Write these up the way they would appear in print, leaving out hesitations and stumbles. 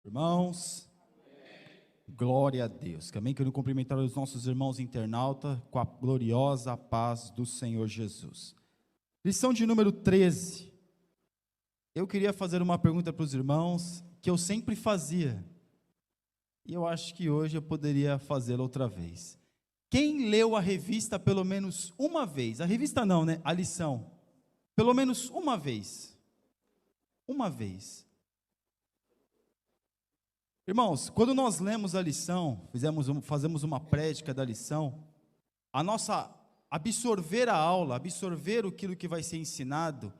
Irmãos, glória a Deus. Também quero cumprimentar os nossos irmãos internautas com a gloriosa paz do Senhor Jesus. Lição de número 13. Eu queria fazer uma pergunta para os irmãos que eu sempre fazia. E eu acho que hoje eu poderia fazê-la outra vez. Quem leu a revista pelo menos uma vez? A revista não, né? A lição. Pelo menos uma vez. Uma vez. Irmãos, quando nós lemos a lição, fazemos uma prédica da lição, a nossa absorver a aula, absorver aquilo que vai ser ensinado,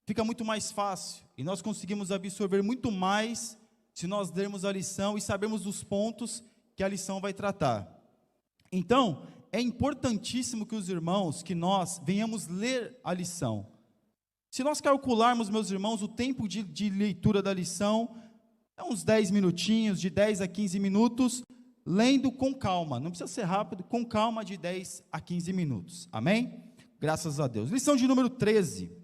fica muito mais fácil, e nós conseguimos absorver muito mais se nós lermos a lição e sabermos os pontos que a lição vai tratar. Então, é importantíssimo que os irmãos, que nós venhamos ler a lição. Se nós calcularmos, meus irmãos, o tempo de leitura da lição, é uns 10 minutinhos, de 10 a 15 minutos, lendo com calma, não precisa ser rápido, com calma, de 10 a 15 minutos, amém? Graças a Deus. Lição de número 13,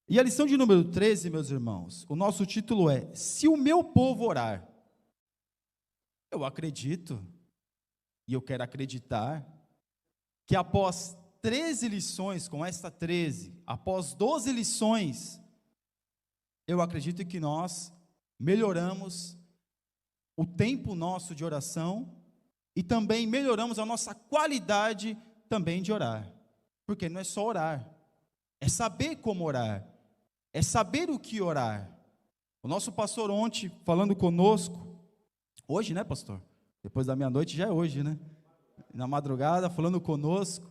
e a lição de número 13, meus irmãos, o nosso título é, se o meu povo orar. Eu acredito, e eu quero acreditar, que após 13 lições, com esta 13, após 12 lições, eu acredito que nós melhoramos o tempo nosso de oração e também melhoramos a nossa qualidade também de orar, porque não é só orar, é saber como orar, é saber o que orar. O nosso pastor ontem, falando conosco, hoje, né, pastor? Depois da meia-noite já é hoje, né? Na madrugada, falando conosco,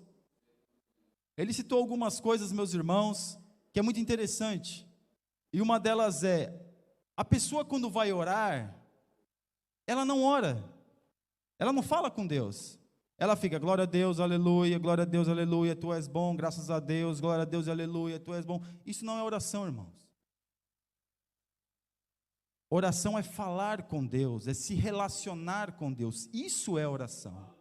ele citou algumas coisas, meus irmãos, que é muito interessante, e uma delas é, a pessoa quando vai orar, ela não ora, ela não fala com Deus, ela fica, glória a Deus, aleluia, tu és bom, graças a Deus, glória a Deus, aleluia, tu és bom. Isso não é oração, irmãos. Oração é falar com Deus, é se relacionar com Deus, isso é oração.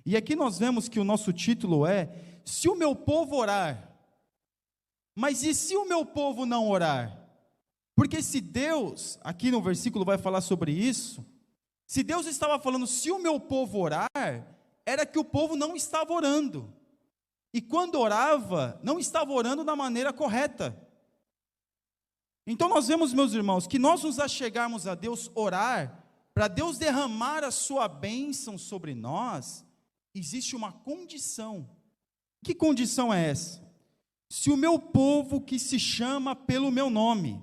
E aqui nós vemos que o nosso título é, se o meu povo orar, mas e se o meu povo não orar? Porque se Deus, aqui no versículo vai falar sobre isso, se Deus estava falando, se o meu povo orar, era que o povo não estava orando, e quando orava, não estava orando da maneira correta. Então nós vemos, meus irmãos, que nós nos achegarmos a Deus, orar, para Deus derramar a sua bênção sobre nós, existe uma condição. Que condição é essa? Se o meu povo que se chama pelo meu nome,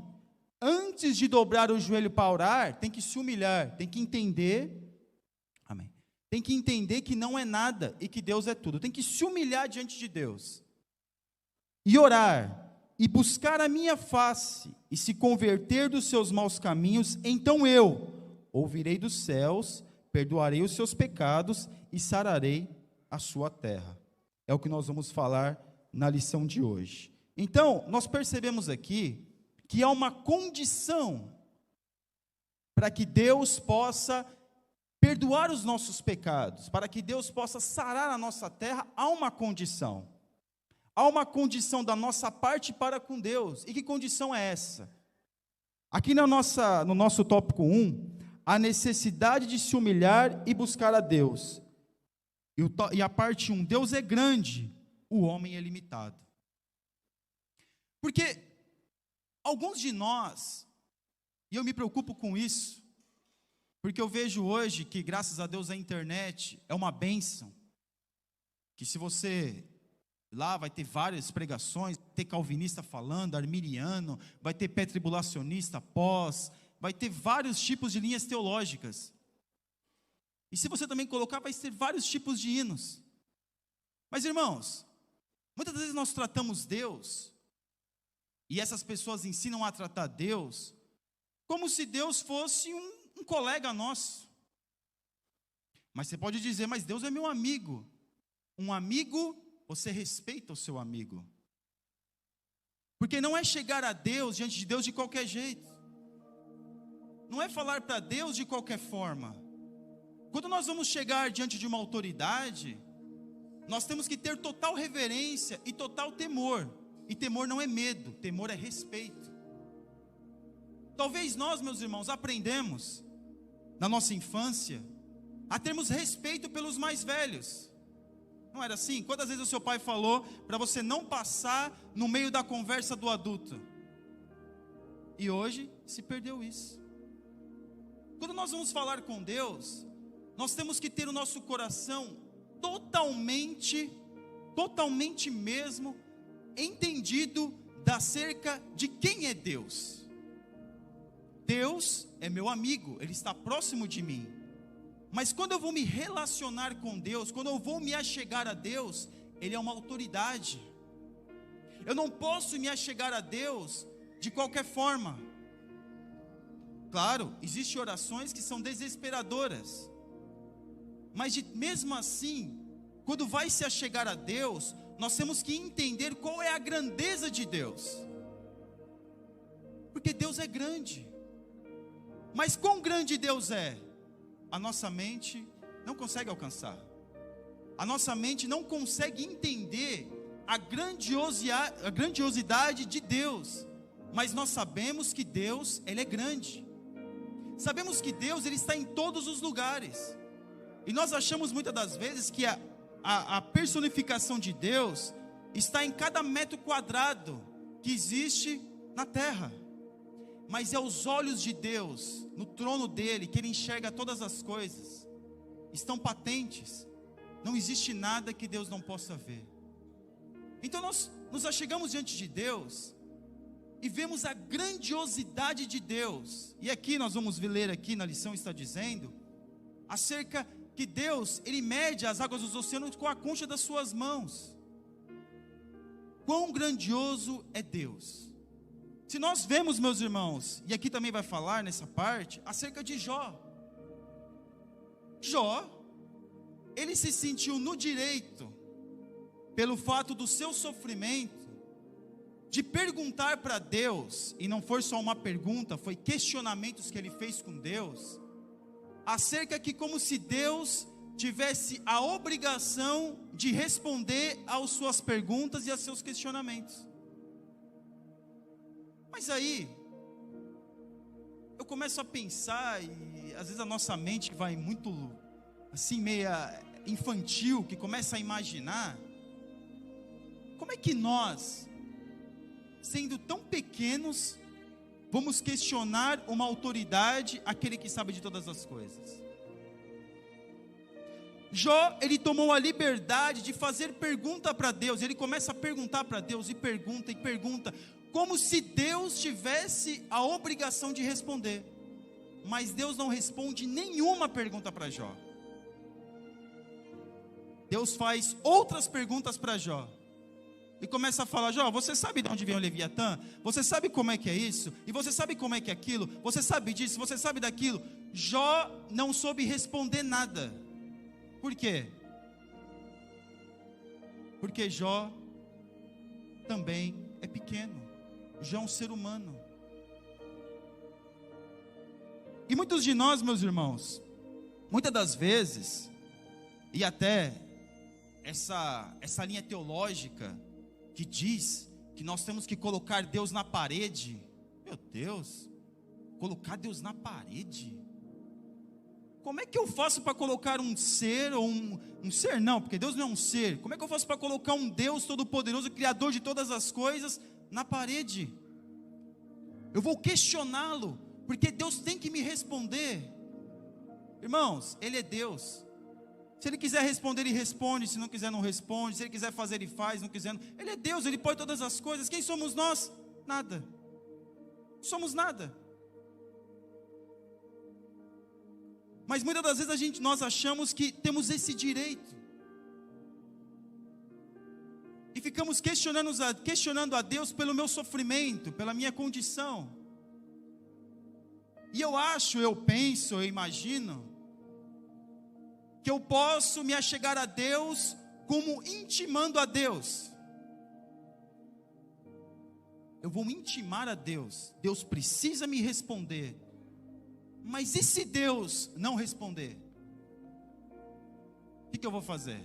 antes de dobrar o joelho para orar, tem que se humilhar, tem que entender, amém, tem que entender que não é nada e que Deus é tudo, tem que se humilhar diante de Deus, e orar, e buscar a minha face, e se converter dos seus maus caminhos, então eu ouvirei dos céus, perdoarei os seus pecados, e sararei a sua terra. É o que nós vamos falar na lição de hoje. Então, nós percebemos aqui, que há uma condição para que Deus possa perdoar os nossos pecados, para que Deus possa sarar a nossa terra, há uma condição. Há uma condição da nossa parte para com Deus. E que condição é essa? Aqui no nosso tópico 1, a necessidade de se humilhar e buscar a Deus. E a parte 1, Deus é grande, o homem é limitado. Porque alguns de nós, e eu me preocupo com isso, porque eu vejo hoje que, graças a Deus, a internet é uma bênção, que se você, lá vai ter várias pregações, vai ter calvinista falando, arminiano, vai ter pré-tribulacionista, pós, vai ter vários tipos de linhas teológicas, e se você também colocar, vai ter vários tipos de hinos. Mas irmãos, muitas vezes nós tratamos Deus, e essas pessoas ensinam a tratar Deus como se Deus fosse um colega nosso. Mas você pode dizer, mas Deus é meu amigo. Um amigo, você respeita o seu amigo. Porque não é chegar a Deus, diante de Deus, de qualquer jeito. Não é falar para Deus de qualquer forma. Quando nós vamos chegar diante de uma autoridade, nós temos que ter total reverência e total temor. E temor não é medo, temor é respeito. Talvez nós, meus irmãos, aprendemos na nossa infância a termos respeito pelos mais velhos. Não era assim? Quantas vezes o seu pai falou para você não passar no meio da conversa do adulto? E hoje se perdeu isso. Quando nós vamos falar com Deus, nós temos que ter o nosso coração totalmente mesmo entendido acerca de quem é Deus. Deus é meu amigo, Ele está próximo de mim. Mas quando eu vou me relacionar com Deus, quando eu vou me achegar a Deus, Ele é uma autoridade. Eu não posso me achegar a Deus de qualquer forma. Claro, existem orações que são desesperadoras. Mas mesmo assim, quando vai se achegar a Deus, nós temos que entender qual é a grandeza de Deus. Porque Deus é grande. Mas quão grande Deus é? A nossa mente não consegue alcançar. A nossa mente não consegue entender a grandiosidade de Deus. Mas nós sabemos que Deus, Ele é grande. Sabemos que Deus, Ele está em todos os lugares. E nós achamos muitas das vezes que a personificação de Deus está em cada metro quadrado que existe na terra. Mas é os olhos de Deus, no trono dele, que Ele enxerga todas as coisas, estão patentes. Não existe nada que Deus não possa ver. Então nós nos achegamos diante de Deus e vemos a grandiosidade de Deus. E aqui nós vamos ler aqui na lição, está dizendo acerca que Deus, Ele mede as águas dos oceanos com a concha das suas mãos. Quão grandioso é Deus. Se nós vemos, meus irmãos, e aqui também vai falar nessa parte, acerca de Jó. Jó, ele se sentiu no direito, pelo fato do seu sofrimento, de perguntar para Deus, e não foi só uma pergunta, foi questionamentos que ele fez com Deus, acerca que como se Deus tivesse a obrigação de responder às suas perguntas e aos seus questionamentos. Mas aí, eu começo a pensar, e às vezes a nossa mente que vai muito, assim, meia infantil, que começa a imaginar, como é que nós, sendo tão pequenos, vamos questionar uma autoridade, aquele que sabe de todas as coisas? Jó, ele tomou a liberdade de fazer pergunta para Deus. Ele começa a perguntar para Deus, e pergunta, como se Deus tivesse a obrigação de responder. Mas Deus não responde nenhuma pergunta para Jó. Deus faz outras perguntas para Jó. E começa a falar: Jó, você sabe de onde vem o Leviatã? Você sabe como é que é isso? E você sabe como é que é aquilo? Você sabe disso? Você sabe daquilo? Jó não soube responder nada. Por quê? Porque Jó também é pequeno. Jó é um ser humano. E muitos de nós, meus irmãos, muitas das vezes, e até essa linha teológica que diz que nós temos que colocar Deus na parede. Meu Deus, colocar Deus na parede? Como é que eu faço para colocar um ser, ou um ser não, porque Deus não é um ser. Como é que eu faço para colocar um Deus todo-poderoso, Criador de todas as coisas, na parede? Eu vou questioná-lo, porque Deus tem que me responder. Irmãos, Ele é Deus. Se Ele quiser responder, Ele responde. Se não quiser, não responde. Se Ele quiser fazer, Ele faz. Não quiser, não. Ele é Deus, Ele pode todas as coisas. Quem somos nós? Nada. Somos nada. Mas muitas das vezes nós achamos que temos esse direito. E ficamos questionando a Deus pelo meu sofrimento, pela minha condição. E eu penso, eu imagino que eu posso me achegar a Deus como intimando a Deus. Eu vou me intimar a Deus. Deus precisa me responder. Mas e se Deus não responder? O que eu vou fazer?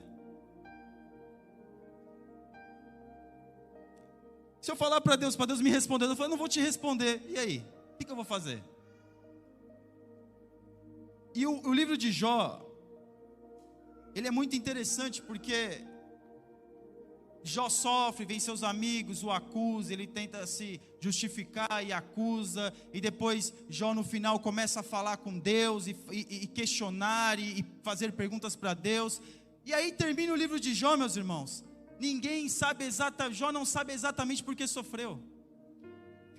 Se eu falar para Deus me responder, eu falo: não vou te responder. E aí? O que eu vou fazer? E o livro de Jó, ele é muito interessante porque Jó sofre, vem seus amigos, o acusam, ele tenta se justificar e acusa, e depois Jó no final começa a falar com Deus e questionar e fazer perguntas para Deus, e aí termina o livro de Jó, meus irmãos. Ninguém sabe exatamente, Jó não sabe exatamente por que sofreu,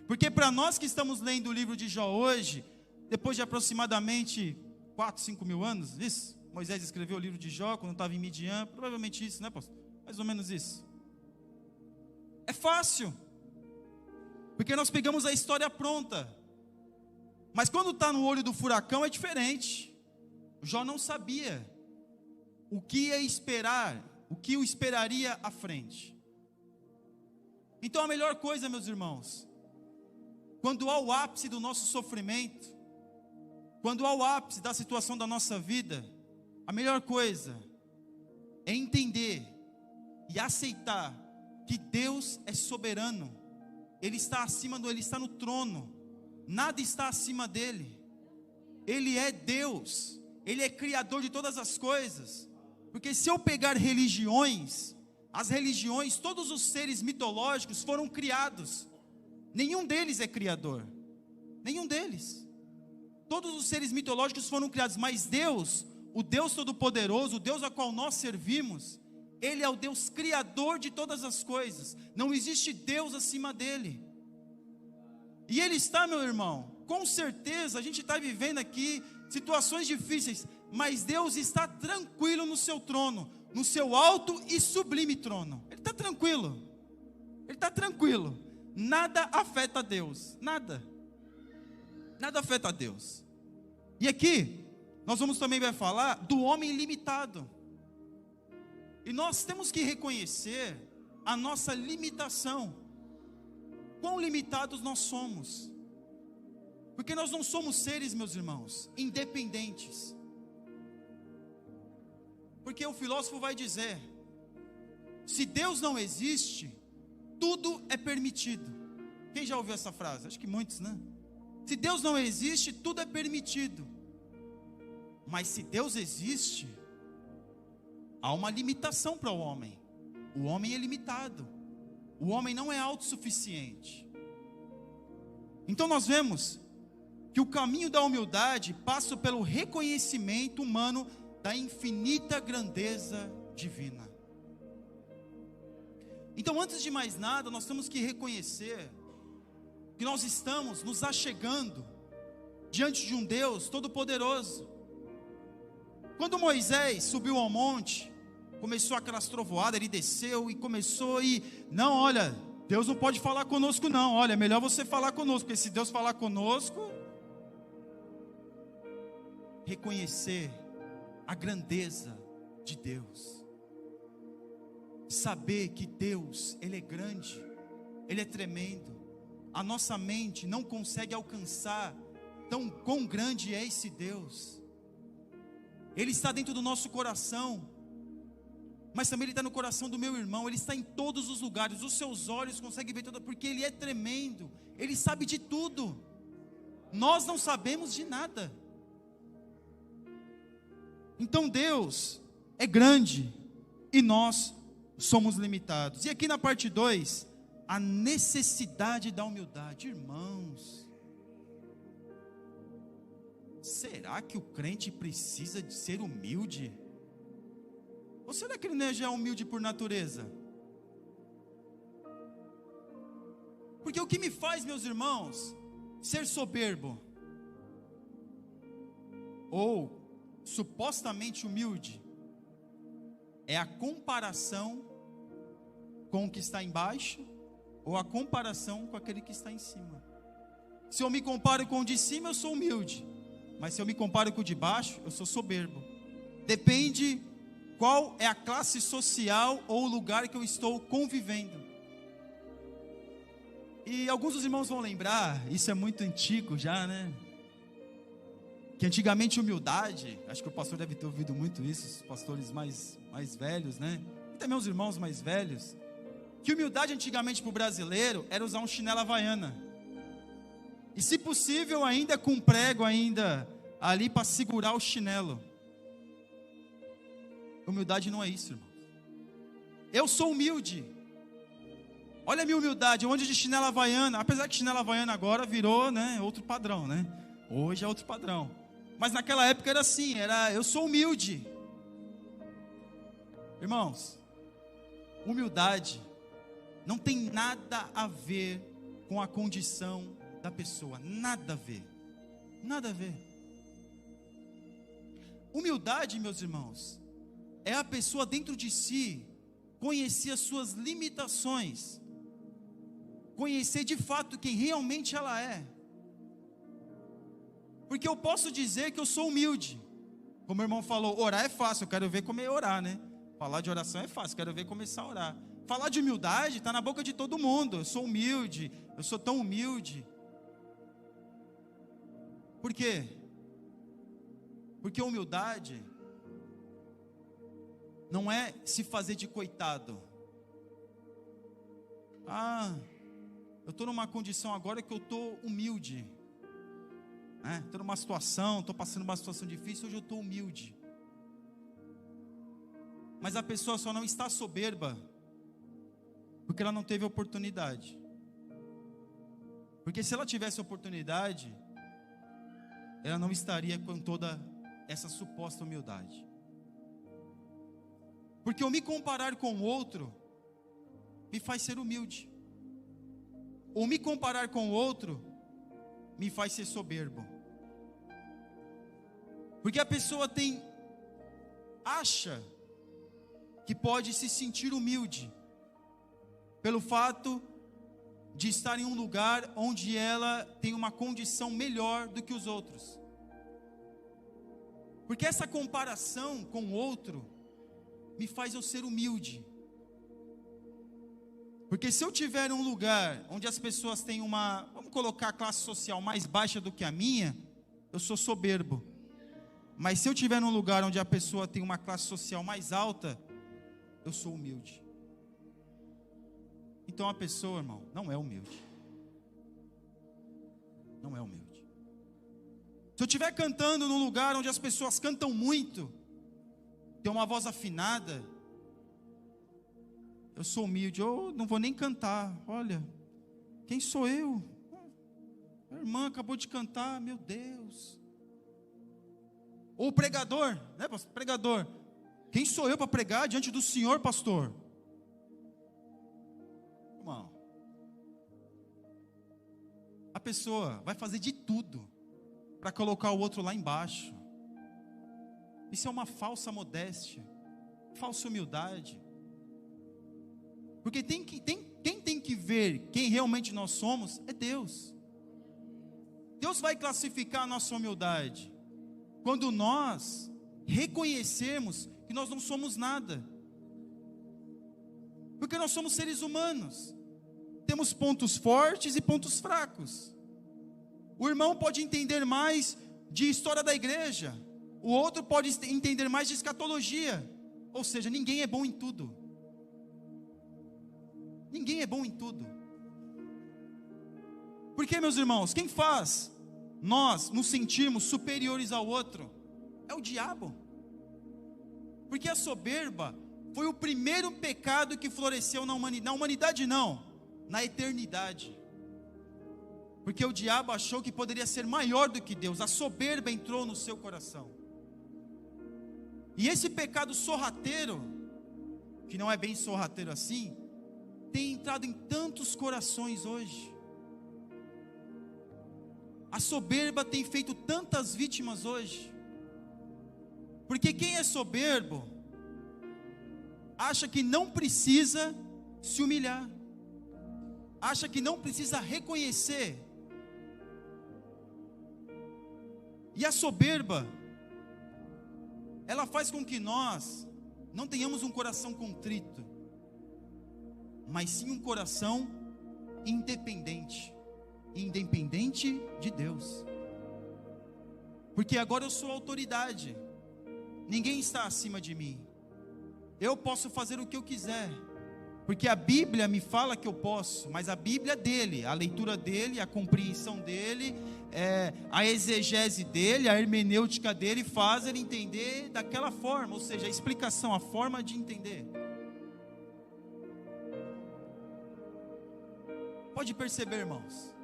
porque para nós que estamos lendo o livro de Jó hoje, depois de aproximadamente 4, 5 mil anos, isso, Moisés escreveu o livro de Jó quando estava em Midian, provavelmente isso, né, pastor? Mais ou menos isso. É fácil, porque nós pegamos a história pronta, mas quando está no olho do furacão é diferente. Jó não sabia o que ia esperar, o que o esperaria à frente. Então a melhor coisa, meus irmãos, quando há o ápice do nosso sofrimento, quando há o ápice da situação da nossa vida, a melhor coisa é entender e aceitar que Deus é soberano. Ele está Ele está no trono. Nada está acima dele. Ele é Deus. Ele é criador de todas as coisas. Porque se eu pegar religiões, as religiões, todos os seres mitológicos foram criados. Nenhum deles é criador. Nenhum deles. Todos os seres mitológicos foram criados, mas Deus, o Deus Todo-Poderoso, o Deus a qual nós servimos, Ele é o Deus criador de todas as coisas. Não existe Deus acima dele. E Ele está, meu irmão, com certeza a gente está vivendo aqui situações difíceis, mas Deus está tranquilo no seu trono, no seu alto e sublime trono. Ele está tranquilo. Ele está tranquilo. Nada afeta Deus. Nada. Nada afeta a Deus. E aqui, nós vamos também falar do homem limitado. E nós temos que reconhecer a nossa limitação. Quão limitados nós somos. Porque nós não somos seres, meus irmãos, independentes. Porque o filósofo vai dizer: se Deus não existe, tudo é permitido. Quem já ouviu essa frase? Acho que muitos, né? Se Deus não existe, tudo é permitido. Mas se Deus existe, há uma limitação para o homem. O homem é limitado. O homem não é autossuficiente. Então nós vemos que o caminho da humildade passa pelo reconhecimento humano da infinita grandeza divina. Então, antes de mais nada, nós temos que reconhecer que nós estamos nos achegando diante de um Deus todo-poderoso. Quando Moisés subiu ao monte, começou aquelas trovoadas, ele desceu e começou não, olha, Deus não pode falar conosco não, olha, é melhor você falar conosco, porque se Deus falar conosco, reconhecer a grandeza de Deus, saber que Deus, Ele é grande, Ele é tremendo, a nossa mente não consegue alcançar quão grande é esse Deus. Ele está dentro do nosso coração, mas também Ele está no coração do meu irmão. Ele está em todos os lugares, os seus olhos conseguem ver tudo, porque Ele é tremendo, Ele sabe de tudo, nós não sabemos de nada. Então Deus é grande e nós somos limitados. E aqui na parte 2, a necessidade da humildade. Irmãos, será que o crente precisa de ser humilde? Ou será que ele já é humilde por natureza? Porque o que me faz, meus irmãos, ser soberbo ou supostamente humilde é a comparação com o que está embaixo ou a comparação com aquele que está em cima. Se eu me comparo com o de cima, eu sou humilde, mas se eu me comparo com o de baixo, eu sou soberbo. Depende qual é a classe social ou o lugar que eu estou convivendo. E alguns dos irmãos vão lembrar, isso é muito antigo já, né? Que antigamente humildade, acho que o pastor deve ter ouvido muito isso, os pastores mais velhos, né? E também os irmãos mais velhos. Que humildade antigamente para o brasileiro era usar um chinelo havaiana. E se possível ainda com prego ainda ali para segurar o chinelo. Humildade não é isso, irmão. Eu sou humilde. Olha a minha humildade, eu ando de chinela havaiana, apesar que chinela havaiana agora virou, né, outro padrão, né? Hoje é outro padrão. Mas naquela época era assim, eu sou humilde. Irmãos, humildade não tem nada a ver com a condição da pessoa, nada a ver. Nada a ver. Humildade, meus irmãos, é a pessoa dentro de si conhecer as suas limitações, conhecer de fato quem realmente ela é. Porque eu posso dizer que eu sou humilde. Como o irmão falou, orar é fácil, eu quero ver como é orar, né? Falar de oração é fácil, quero ver começar a orar. Falar de humildade está na boca de todo mundo. Eu sou humilde, eu sou tão humilde. Por quê? Porque humildade não é se fazer de coitado. Eu estou numa condição agora que eu estou humilde. Estou numa situação, estou passando uma situação difícil, hoje eu estou humilde. Mas a pessoa só não está soberba porque ela não teve oportunidade. Porque se ela tivesse oportunidade, ela não estaria com toda essa suposta humildade. Porque eu me comparar com o outro me faz ser humilde. Ou me comparar com o outro me faz ser soberbo. Porque a pessoa acha que pode se sentir humilde pelo fato de estar em um lugar onde ela tem uma condição melhor do que os outros. Porque essa comparação com o outro me faz eu ser humilde. Porque se eu tiver um lugar onde as pessoas têm vamos colocar a classe social mais baixa do que a minha, eu sou soberbo. Mas se eu tiver num lugar onde a pessoa tem uma classe social mais alta, eu sou humilde. Então a pessoa, irmão, não é humilde. Não é humilde. Se eu estiver cantando num lugar onde as pessoas cantam muito, tem uma voz afinada, eu sou humilde, eu não vou nem cantar. Olha, quem sou eu? A irmã acabou de cantar, meu Deus. Ou o pregador, né, pastor? Pregador, quem sou eu para pregar diante do Senhor, pastor? Irmão, a pessoa vai fazer de tudo para colocar o outro lá embaixo. Isso é uma falsa modéstia, falsa humildade. Porque quem tem que ver quem realmente nós somos é Deus. Deus vai classificar a nossa humildade quando nós reconhecermos que nós não somos nada. Porque nós somos seres humanos. Temos pontos fortes e pontos fracos. O irmão pode entender mais de história da igreja, o outro pode entender mais de escatologia. Ou seja, ninguém é bom em tudo. Ninguém é bom em tudo. Porque, meus irmãos, quem faz nós nos sentirmos superiores ao outro é o diabo. Porque a soberba foi o primeiro pecado que floresceu na humanidade. Na humanidade não, na eternidade. Porque o diabo achou que poderia ser maior do que Deus. A soberba entrou no seu coração. E esse pecado sorrateiro, que não é bem sorrateiro assim, tem entrado em tantos corações hoje. A soberba tem feito tantas vítimas hoje. Porque quem é soberbo acha que não precisa se humilhar, acha que não precisa reconhecer. E a soberba, ela faz com que nós não tenhamos um coração contrito, mas sim um coração independente de Deus. Porque agora eu sou autoridade, ninguém está acima de mim, eu posso fazer o que eu quiser, Porque a Bíblia me fala que eu posso, mas a Bíblia é dele, a leitura dele, a compreensão dele, a exegese dele, a hermenêutica dele faz ele entender daquela forma, ou seja, a explicação, a forma de entender. Pode perceber, irmãos,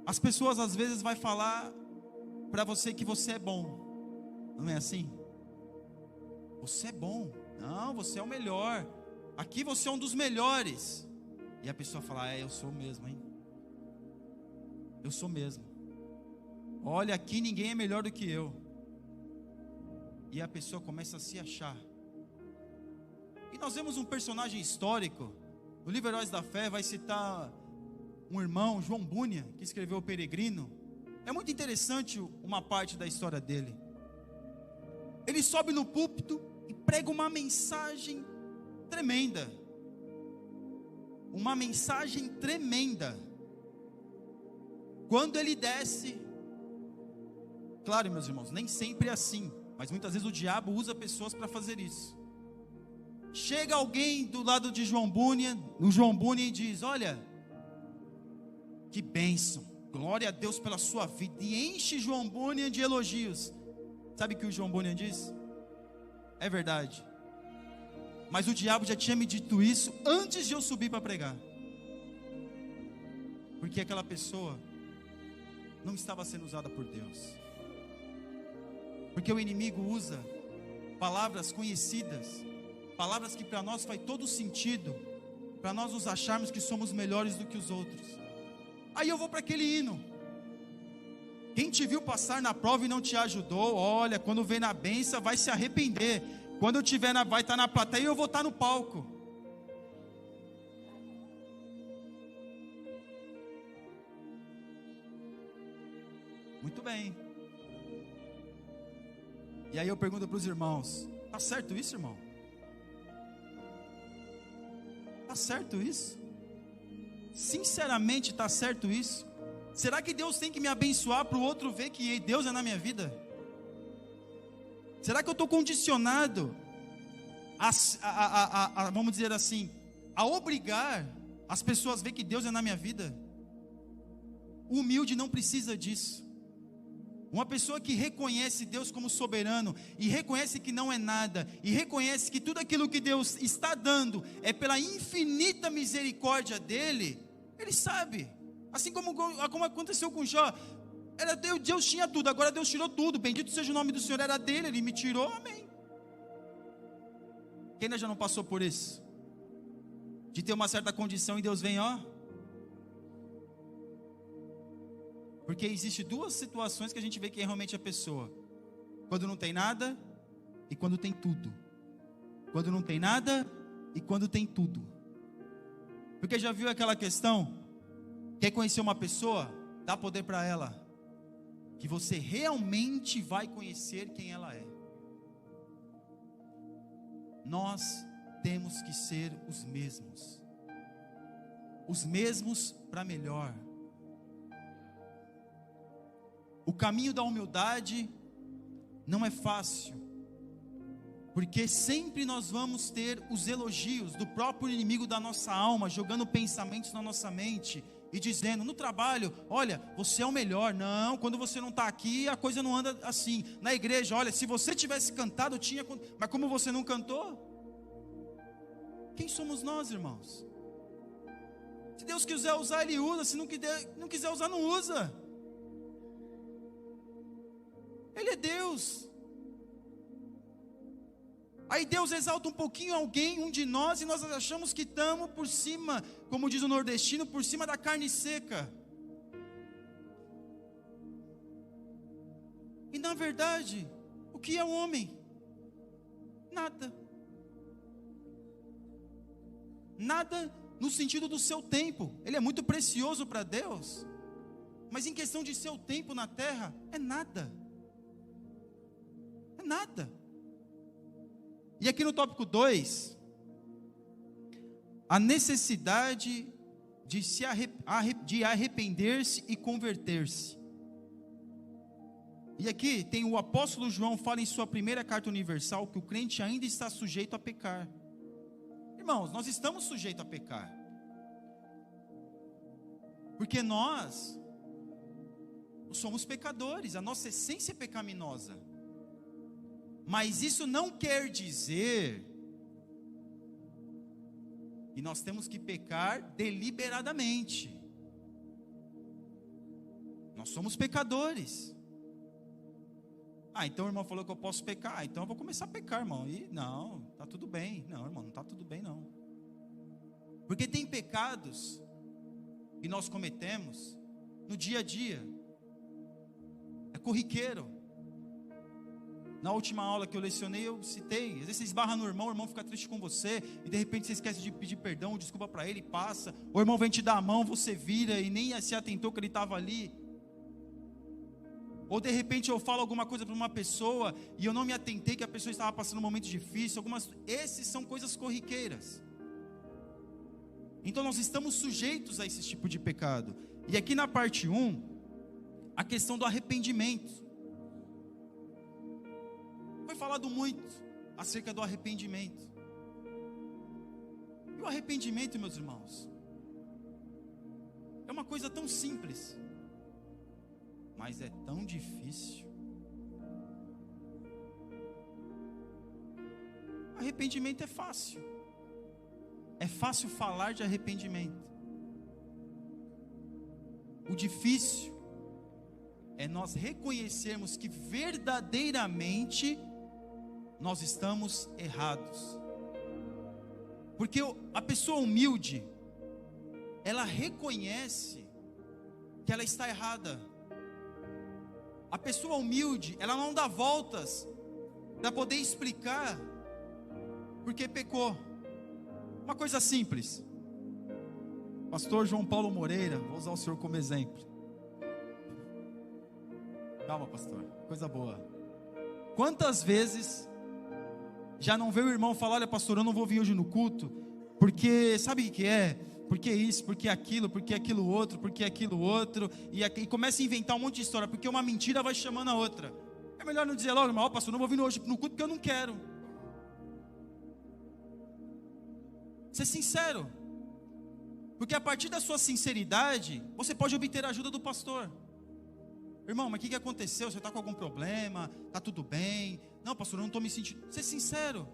as pessoas às vezes vão falar para você que você é bom, não é assim? Você é bom, não, você é o melhor, aqui você é um dos melhores, e a pessoa fala, eu sou mesmo, hein? Eu sou mesmo, olha, aqui ninguém é melhor do que eu, e a pessoa começa a se achar. E nós vemos um personagem histórico, no livro Heróis da Fé vai citar um irmão, João Bunyan, que escreveu O Peregrino. É muito interessante uma parte da história dele. Ele sobe no púlpito e prega uma mensagem tremenda. Uma mensagem tremenda. Quando ele desce, claro, meus irmãos, nem sempre é assim, mas muitas vezes o diabo usa pessoas para fazer isso. Chega alguém do lado de João Bunyan, no João Bunyan, e diz, olha, que bênção, glória a Deus pela sua vida, e enche João Bunyan de elogios. Sabe o que o João Bunyan diz? É verdade, mas o diabo já tinha me dito isso antes de eu subir para pregar, porque aquela pessoa não estava sendo usada por Deus, porque o inimigo usa palavras conhecidas, palavras que para nós faz todo sentido, para nós nos acharmos que somos melhores do que os outros. Aí eu vou para aquele hino, quem te viu passar na prova e não te ajudou, olha, quando vem na bênção vai se arrepender, quando eu tiver vai estar na plateia, eu vou estar no palco. Muito bem. E aí eu pergunto para os irmãos, tá certo isso, irmão? Tá certo isso? Sinceramente, tá certo isso? Será que Deus tem que me abençoar para o outro ver que Deus é na minha vida? Será que eu estou condicionado vamos dizer assim, a obrigar as pessoas a ver que Deus é na minha vida? O humilde não precisa disso. Uma pessoa que reconhece Deus como soberano, e reconhece que não é nada, e reconhece que tudo aquilo que Deus está dando, é pela infinita misericórdia dEle, ele sabe, assim como aconteceu com Jó, era Deus tinha tudo, agora Deus tirou tudo, bendito seja o nome do Senhor, era dele, Ele me tirou, amém. Quem ainda já não passou por isso? De ter uma certa condição e Deus vem, porque existe duas situações que a gente vê quem é realmente a pessoa: quando não tem nada e quando tem tudo. Quando não tem nada e quando tem tudo. Porque já viu aquela questão? Quer conhecer uma pessoa? Dá poder para ela, que você realmente vai conhecer quem ela é. Nós temos que ser os mesmos para melhor. O caminho da humildade não é fácil, porque sempre nós vamos ter os elogios do próprio inimigo da nossa alma, jogando pensamentos na nossa mente, e dizendo no trabalho, olha, você é o melhor. Não, quando você não está aqui, a coisa não anda assim. Na igreja, olha, se você tivesse cantado, mas como você não cantou? Quem somos nós, irmãos? Se Deus quiser usar, Ele usa, se não quiser usar, não usa. Ele é Deus. Aí Deus exalta um pouquinho alguém, um de nós, e nós achamos que estamos por cima, como diz o nordestino, por cima da carne seca. E na verdade, o que é o homem? Nada. Nada no sentido do seu tempo. Ele é muito precioso para Deus, mas em questão de seu tempo na terra, é nada. É nada. E aqui no tópico 2, a necessidade de arrepender-se e converter-se. E aqui tem o apóstolo João fala em sua primeira carta universal que o crente ainda está sujeito a pecar. Irmãos, nós estamos sujeitos a pecar. Porque nós somos pecadores, a nossa essência é pecaminosa. Mas isso não quer dizer que nós temos que pecar deliberadamente. Nós somos pecadores. Então o irmão falou que eu posso pecar, então eu vou começar a pecar, irmão. E não, está tudo bem. Não, irmão, não está tudo bem não. Porque tem pecados que nós cometemos no dia a dia. É corriqueiro. Na última aula que eu lecionei, eu citei. Às vezes você esbarra no irmão, o irmão fica triste com você, e de repente você esquece de pedir perdão, desculpa para ele, passa. O irmão vem te dar a mão, você vira e nem se atentou que ele estava ali. Ou de repente eu falo alguma coisa para uma pessoa e eu não me atentei que a pessoa estava passando um momento difícil. Esses são coisas corriqueiras. Então nós estamos sujeitos a esse tipo de pecado. E aqui na parte 1, a questão do arrependimento. Foi falado muito acerca do arrependimento. E o arrependimento, meus irmãos, é uma coisa tão simples, mas é tão difícil. Arrependimento é fácil. É fácil falar de arrependimento. O difícil é nós reconhecermos que verdadeiramente nós estamos errados. Porque a pessoa humilde, ela reconhece que ela está errada. A pessoa humilde, ela não dá voltas para poder explicar porque pecou. Uma coisa simples. Pastor João Paulo Moreira, vou usar o senhor como exemplo. Calma, pastor, coisa boa. Quantas vezes já não veio o irmão falar: olha, pastor, eu não vou vir hoje no culto, porque sabe o que é? Porque isso, porque aquilo outro, porque aquilo outro, e começa a inventar um monte de história, porque uma mentira vai chamando a outra. É melhor não dizer logo, irmão: pastor, não vou vir hoje no culto porque eu não quero. Ser sincero, porque a partir da sua sinceridade, você pode obter a ajuda do pastor. Irmão, mas o que aconteceu? Você está com algum problema? Está tudo bem? Não, pastor, eu não estou me sentindo. Ser sincero.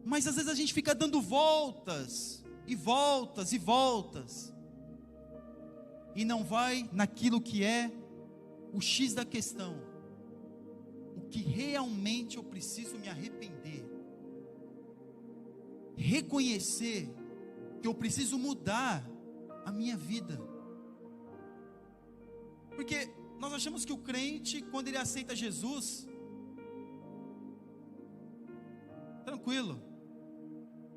Mas às vezes a gente fica dando voltas, e voltas, e voltas, e não vai naquilo que é o X da questão. O que realmente eu preciso me arrepender. Reconhecer que eu preciso mudar a minha vida. Porque nós achamos que o crente, quando ele aceita Jesus, tranquilo,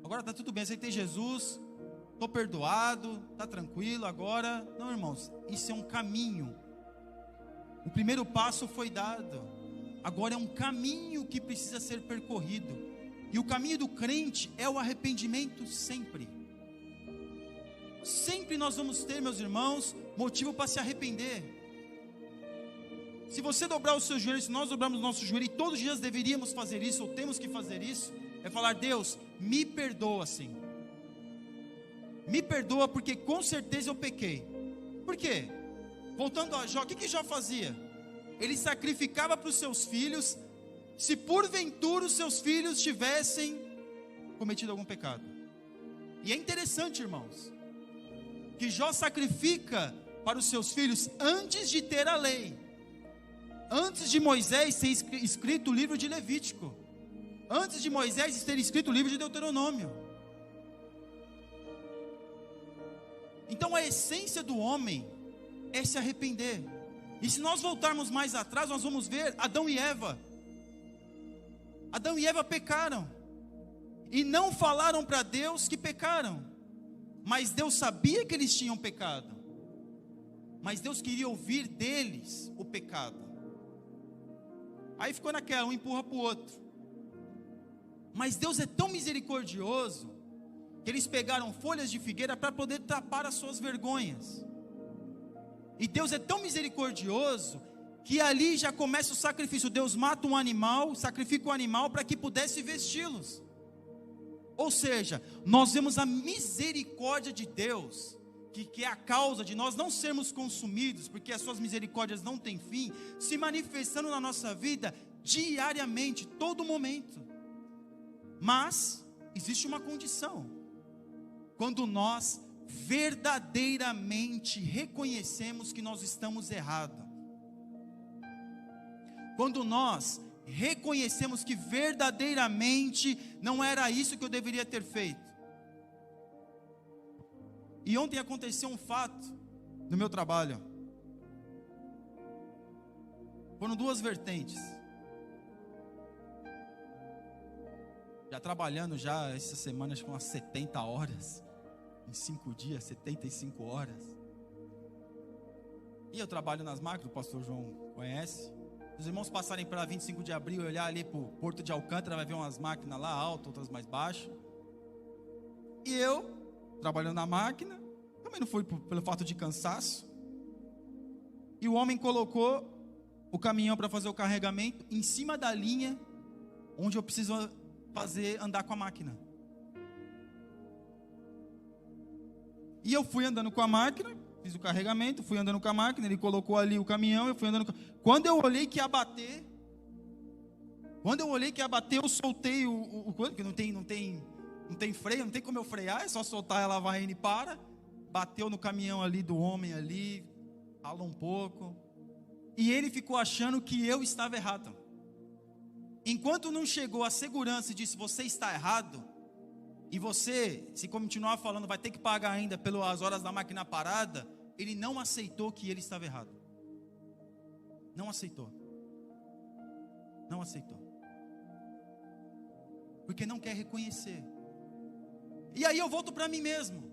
agora está tudo bem, aceitei Jesus, estou perdoado, está tranquilo, agora, não, irmãos, isso é um caminho. O primeiro passo foi dado, agora é um caminho que precisa ser percorrido. E o caminho do crente é o arrependimento sempre. Sempre nós vamos ter, meus irmãos, motivo para se arrepender. Se você dobrar os seus joelhos, se nós dobrarmos o nosso joelho, e todos os dias deveríamos fazer isso, ou temos que fazer isso, é falar: Deus, me perdoa, Senhor. Me perdoa, porque com certeza eu pequei. Por quê? Voltando a Jó, o que Jó fazia? Ele sacrificava para os seus filhos, se porventura os seus filhos tivessem cometido algum pecado. E é interessante, irmãos, que Jó sacrifica para os seus filhos antes de ter a lei, antes de Moisés ter escrito o livro de Levítico, antes de Moisés ter escrito o livro de Deuteronômio. Então a essência do homem é se arrepender. E se nós voltarmos mais atrás, nós vamos ver Adão e Eva. Adão e Eva pecaram e não falaram para Deus que pecaram, mas Deus sabia que eles tinham pecado, mas Deus queria ouvir deles o pecado. Aí ficou naquela, um empurra para o outro. Mas Deus é tão misericordioso que eles pegaram folhas de figueira para poder tapar as suas vergonhas. E Deus é tão misericordioso que ali já começa o sacrifício. Deus mata um animal, sacrifica um animal para que pudesse vesti-los. Ou seja, nós vemos a misericórdia de Deus, que é a causa de nós não sermos consumidos, porque as suas misericórdias não têm fim, se manifestando na nossa vida diariamente, todo momento. Mas existe uma condição: quando nós verdadeiramente reconhecemos que nós estamos errados, quando nós reconhecemos que verdadeiramente não era isso que eu deveria ter feito. E ontem aconteceu um fato no meu trabalho. Foram duas vertentes. Já trabalhando já essa semana, acho que umas 70 horas. Em 5 dias, 75 horas. E eu trabalho nas máquinas, o pastor João conhece. Os irmãos passarem para 25 de abril, olhar ali para o Porto de Alcântara, vai ver umas máquinas lá altas, outras mais baixas. E eu, trabalhando na máquina, também não foi pelo fato de cansaço. E o homem colocou o caminhão para fazer o carregamento em cima da linha onde eu preciso andar com a máquina. E eu fui andando com a máquina, fiz o carregamento, fui andando com a máquina, ele colocou ali o caminhão, eu fui andando. Quando eu olhei que ia bater, eu soltei o coisa, porque não tem freio, não tem como eu frear, é só soltar, ela vai indo e para. Bateu no caminhão ali do homem ali, ralou um pouco. E ele ficou achando que eu estava errado. Enquanto não chegou a segurança e disse: você está errado, e você, se continuar falando, vai ter que pagar ainda pelas horas da máquina parada, ele não aceitou que ele estava errado. Não aceitou. Não aceitou. Porque não quer reconhecer. E aí eu volto para mim mesmo.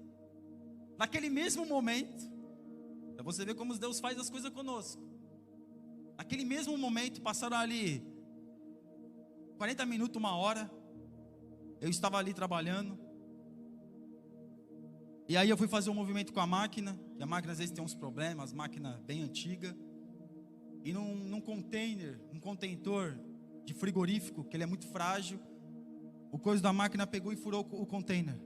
Naquele mesmo momento, para você ver como Deus faz as coisas conosco. Naquele mesmo momento, passaram ali 40 minutos, 1 hora. Eu estava ali trabalhando. E aí eu fui fazer um movimento com a máquina. E a máquina às vezes tem uns problemas, máquina bem antiga. E num container, um contentor de frigorífico, que ele é muito frágil, o coisa da máquina pegou e furou o container.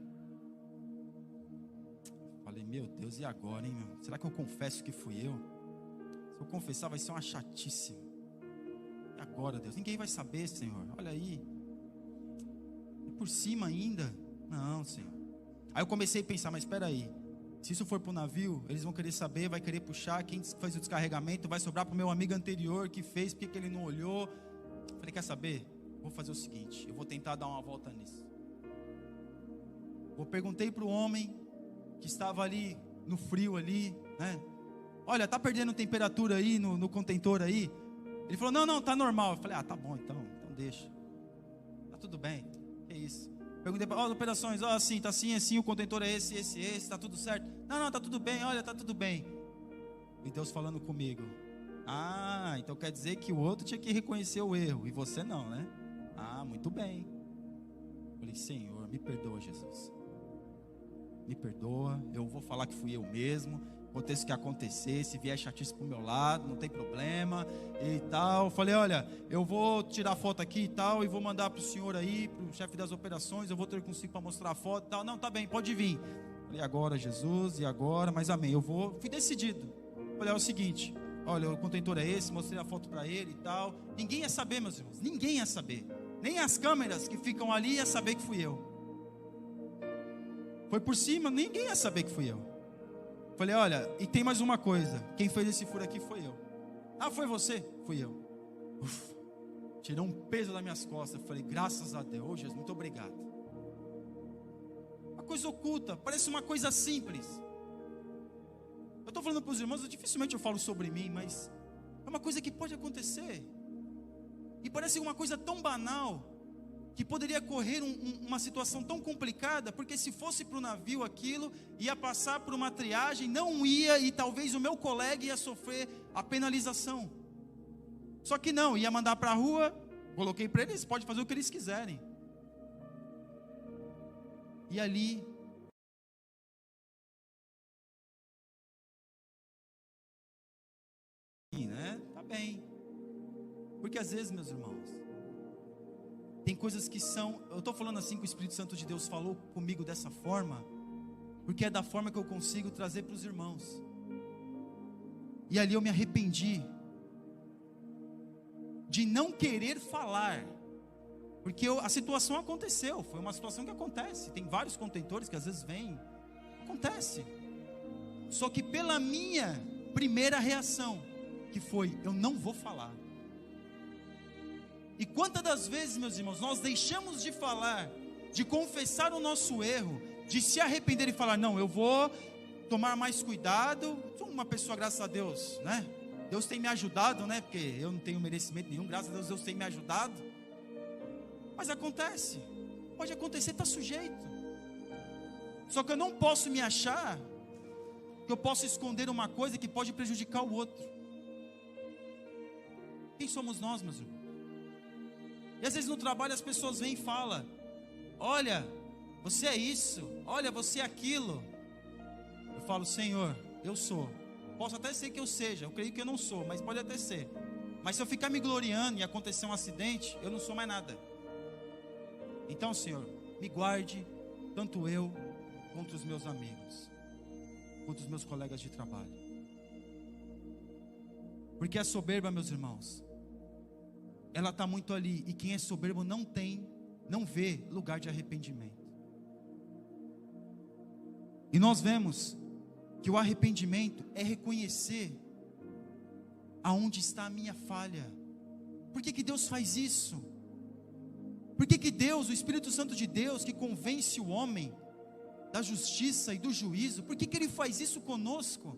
Falei: meu Deus, e agora, hein, meu? Será que eu confesso que fui eu? Se eu confessar vai ser uma chatice. E agora, Deus? Ninguém vai saber, Senhor. Olha aí. E por cima ainda? Não, Senhor. Aí eu comecei a pensar: mas espera aí. Se isso for para o navio, eles vão querer saber, vai querer puxar. Quem fez o descarregamento vai sobrar para o meu amigo anterior que fez, porque ele não olhou. Falei: quer saber? Vou fazer o seguinte, eu vou tentar dar uma volta nisso. Eu perguntei para o homem que estava ali no frio ali, né? Olha, tá perdendo temperatura aí no contentor aí? Ele falou: não, tá normal. Eu falei: tá bom, então deixa. Tá tudo bem, que isso. Perguntei para as operações: assim, tá assim, o contentor é esse, tá tudo certo? Não, tá tudo bem, olha, tá tudo bem. E Deus falando comigo: então quer dizer que o outro tinha que reconhecer o erro, e você não, né? Muito bem. Falei: Senhor, me perdoa, Jesus. Me perdoa, eu vou falar que fui eu mesmo. Aconteça o que acontecer, se vier chatice pro meu lado, não tem problema e tal. Falei: olha, eu vou tirar foto aqui e tal, e vou mandar pro senhor aí, pro chefe das operações. Eu vou ter consigo para mostrar a foto e tal. Não, tá bem, pode vir. Falei: agora, Jesus, e agora? Mas amém, fui decidido. Falei: é o seguinte, olha, o contentor é esse, mostrei a foto para ele e tal. Ninguém ia saber, meus irmãos, ninguém ia saber. Nem as câmeras que ficam ali ia saber que fui eu. Foi por cima, ninguém ia saber que fui eu. Falei: olha, e tem mais uma coisa, quem fez esse furo aqui foi eu. Foi você? Fui eu. Tirou um peso das minhas costas. Falei: graças a Deus, Jesus, muito obrigado. Uma coisa oculta, parece uma coisa simples. Eu estou falando para os irmãos, dificilmente eu falo sobre mim, mas é uma coisa que pode acontecer. E parece uma coisa tão banal, que poderia correr uma situação tão complicada, porque se fosse para o navio aquilo, ia passar por uma triagem, não ia, e talvez o meu colega ia sofrer a penalização. Só que não, ia mandar para a rua, coloquei para eles, pode fazer o que eles quiserem. E ali, né? Tá bem. Porque às vezes, meus irmãos, tem coisas que são, eu estou falando assim que o Espírito Santo de Deus falou comigo dessa forma, porque é da forma que eu consigo trazer para os irmãos. E ali eu me arrependi de não querer falar, porque a situação aconteceu, foi uma situação que acontece, tem vários contentores que às vezes vêm, acontece, só que pela minha primeira reação, que foi, eu não vou falar. E quantas das vezes, meus irmãos, nós deixamos de falar, de confessar o nosso erro, de se arrepender e falar, não, eu vou tomar mais cuidado, sou uma pessoa, graças a Deus, né? Deus tem me ajudado, né? Porque eu não tenho merecimento nenhum, graças a Deus, Deus tem me ajudado. Mas acontece, pode acontecer, está sujeito. Só que eu não posso me achar que eu posso esconder uma coisa que pode prejudicar o outro. Quem somos nós, meus irmãos? E às vezes no trabalho as pessoas vêm e falam, olha, você é isso, olha, você é aquilo. Eu falo, Senhor, eu sou. Posso até ser que eu seja, eu creio que eu não sou, mas pode até ser. Mas se eu ficar me gloriando e acontecer um acidente, eu não sou mais nada. Então, Senhor, me guarde, tanto eu, quanto os meus amigos, quanto os meus colegas de trabalho. Porque a soberba, meus irmãos, ela está muito ali, e quem é soberbo não vê lugar de arrependimento. E nós vemos que o arrependimento é reconhecer aonde está a minha falha. Por que Deus faz isso? Por que Deus, o Espírito Santo de Deus, que convence o homem da justiça e do juízo, por que Ele faz isso conosco?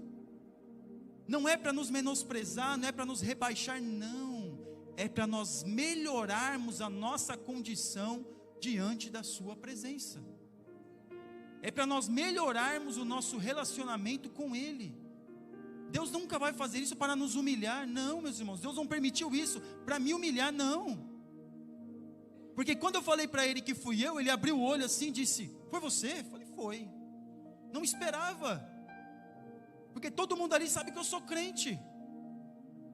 Não é para nos menosprezar, não é para nos rebaixar, não. É para nós melhorarmos a nossa condição diante da sua presença. É para nós melhorarmos o nosso relacionamento com Ele. Deus nunca vai fazer isso para nos humilhar, não, meus irmãos. Deus não permitiu isso para me humilhar, não. Porque quando eu falei para Ele que fui eu, Ele abriu o olho assim e disse, foi você? Eu falei, foi. Não esperava. Porque todo mundo ali sabe que eu sou crente.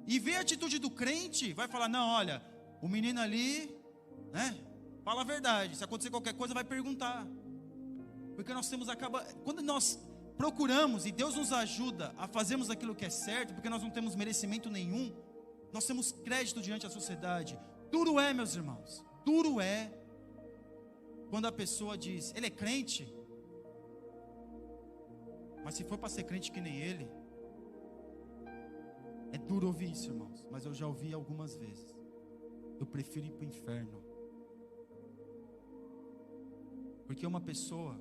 E ver a atitude do crente, vai falar, não, olha, o menino ali, né, fala a verdade, se acontecer qualquer coisa vai perguntar. Porque nós quando nós procuramos, e Deus nos ajuda a fazermos aquilo que é certo, porque nós não temos merecimento nenhum, nós temos crédito diante da sociedade. Duro é, meus irmãos, duro é, quando a pessoa diz, ele é crente, mas se for para ser crente que nem ele, é duro ouvir isso, irmãos, mas eu já ouvi algumas vezes. Eu prefiro ir para o inferno. Porque uma pessoa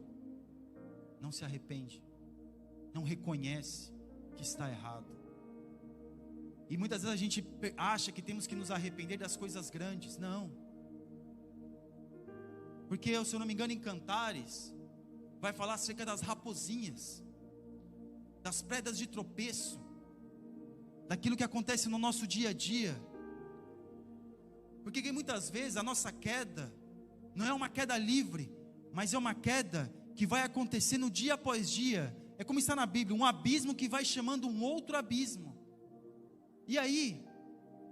não se arrepende, não reconhece que está errado. E muitas vezes a gente acha que temos que nos arrepender das coisas grandes. Não. Porque, se eu não me engano, em Cantares, vai falar acerca das raposinhas, das pedras de tropeço, daquilo que acontece no nosso dia a dia. Porque muitas vezes a nossa queda não é uma queda livre, mas é uma queda que vai acontecendo dia após dia. É como está na Bíblia, um abismo que vai chamando um outro abismo. E aí,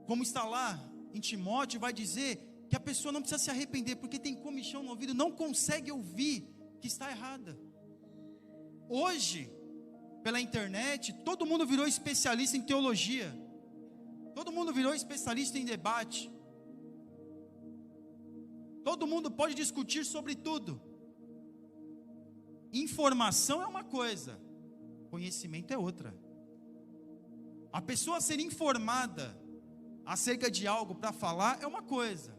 como está lá em Timóteo, vai dizer que a pessoa não precisa se arrepender, porque tem comichão no ouvido, não consegue ouvir que está errada. Hoje, pela internet, todo mundo virou especialista em teologia, todo mundo virou especialista em debate, todo mundo pode discutir sobre tudo. Informação é uma coisa, conhecimento é outra. A pessoa ser informada acerca de algo para falar é uma coisa,